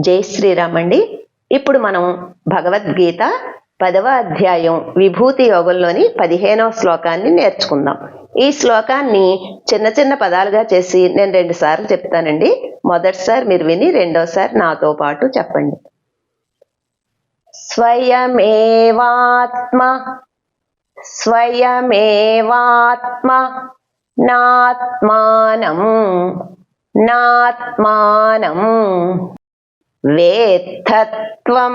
జై శ్రీరామ్ అండి. ఇప్పుడు మనం భగవద్గీత 10వ అధ్యాయం విభూతి యోగంలోని 15వ శ్లోకాన్ని నేర్చుకుందాం. ఈ శ్లోకాన్ని చిన్న చిన్న పదాలుగా చేసి నేను 2 సార్లు చెప్తానండి. మొదటిసారి మీరు విని రెండోసారి నాతో పాటు చెప్పండి. స్వయమేవాత్మ స్వయమేవాత్మ నాత్మానం నాత్మానం వేత్తత్వం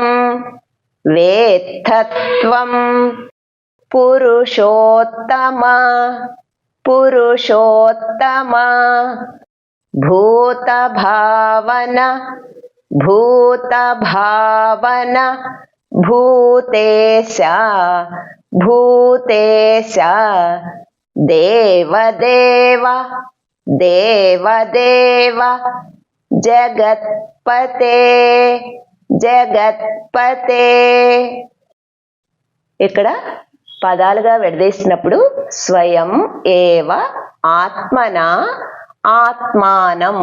వేత్తత్వం పురుషోత్తమ పురుషోత్తమ భూతభావన భూతభావన భూతేశ భూతేశ దేవదేవ దేవదేవ జగత్పతే జగత్పతే. ఇక్కడ పదాలుగా విడదీసినప్పుడు స్వయం ఏవ ఆత్మన ఆత్మానం,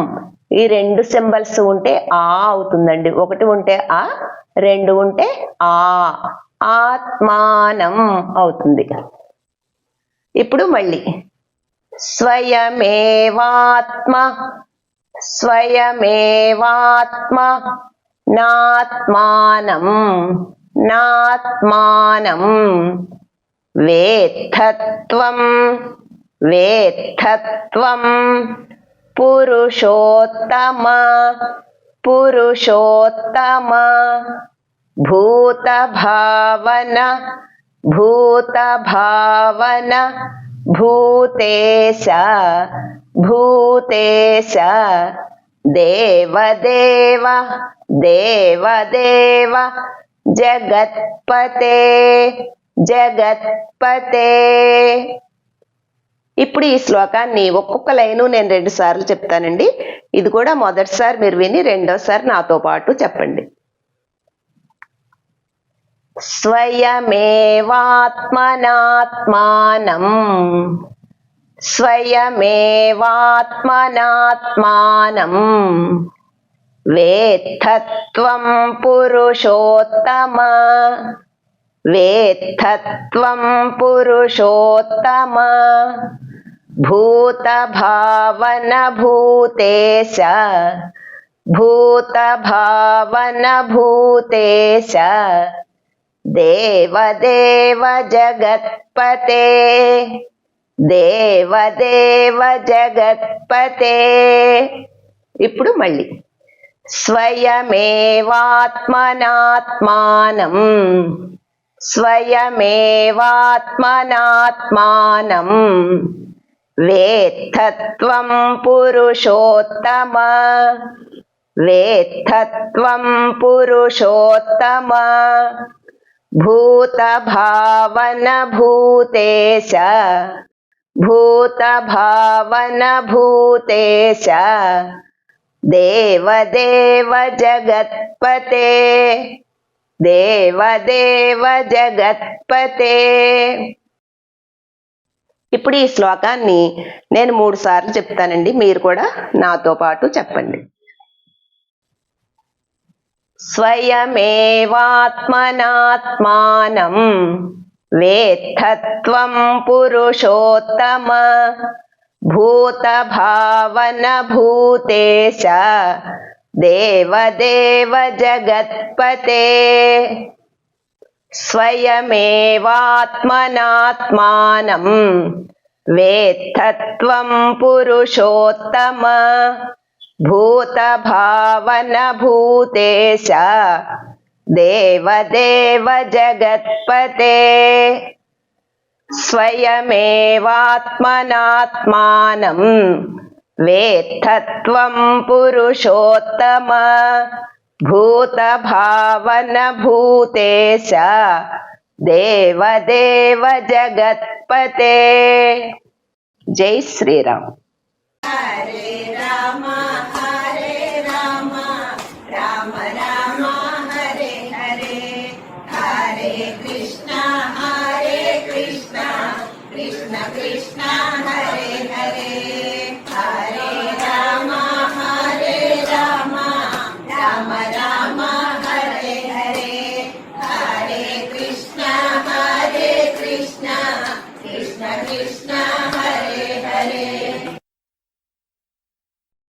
ఈ 2 సింబల్స్ ఉంటే ఆ అవుతుందండి. 1 ఉంటే ఆ, 2 ఉంటే ఆ, ఆత్మానం అవుతుంది. ఇప్పుడు మళ్ళీ స్వయమేవాత్మ స్వయమేవాత్మ నాత్మానం నాత్మానం వేత్తత్వం వేత్తత్వం పురుషోత్తమ పురుషోత్తమ భూతభావన భూతభావన భూతేశ భూతేశ దేవదేవ దేవదేవ జగత్పతే జగత్పతే. ఇప్పుడు ఈ శ్లోకాన్ని ఒక్కొక్క లైను నేను 2 సార్లు చెప్తానండి. ఇది కూడా మొదటిసారి మీరు విని రెండోసారి నాతో పాటు చెప్పండి. స్వయమేవాత్మనాత్మానం స్వయమేవాత్మనాత్మానం వేత్తత్వం పురుషోత్తమ వేత్తత్వం పురుషోత్తమ భూతభావన భూతేశ భూతభావన భూతేశ దేవదేవ జగత్పతే దేవదేవ జగత్పతే. ఇప్పుడు మళ్ళీ స్వయమేవాత్మనాత్మానం స్వయమేవాత్మనాత్మానం వేత్తత్వం పురుషోత్తమ వేత్తత్వం పురుషోత్తమ భూతభావన భూతేశ భూతభావన భూతేశ దేవదేవ జగత్పతే దేవదేవ జగత్పతే. ఇప్పుడు ఈ శ్లోకాన్ని నేను 3 సార్లు చెప్తానండి. మీరు కూడా నాతో పాటు చెప్పండి. స్వయమేవాత్మనాత్మానం వేత్తత్వం పురుషోత్తమ భూతభావన భూతేశ దేవదేవ జగత్పతే స్వయమేవాత్మనాత్మానం వేత్తత్వం పురుషోత్తమ భూతభావన భూతేశ దేవదేవ జగత్పతే స్వయమేవాత్మనాత్మానం వేత్తత్వం పురుషోత్తమ భూతభావన భూతేశ దేవదేవ జగత్పతే. జై శ్రీరామ్. హరే రామ రామ రామ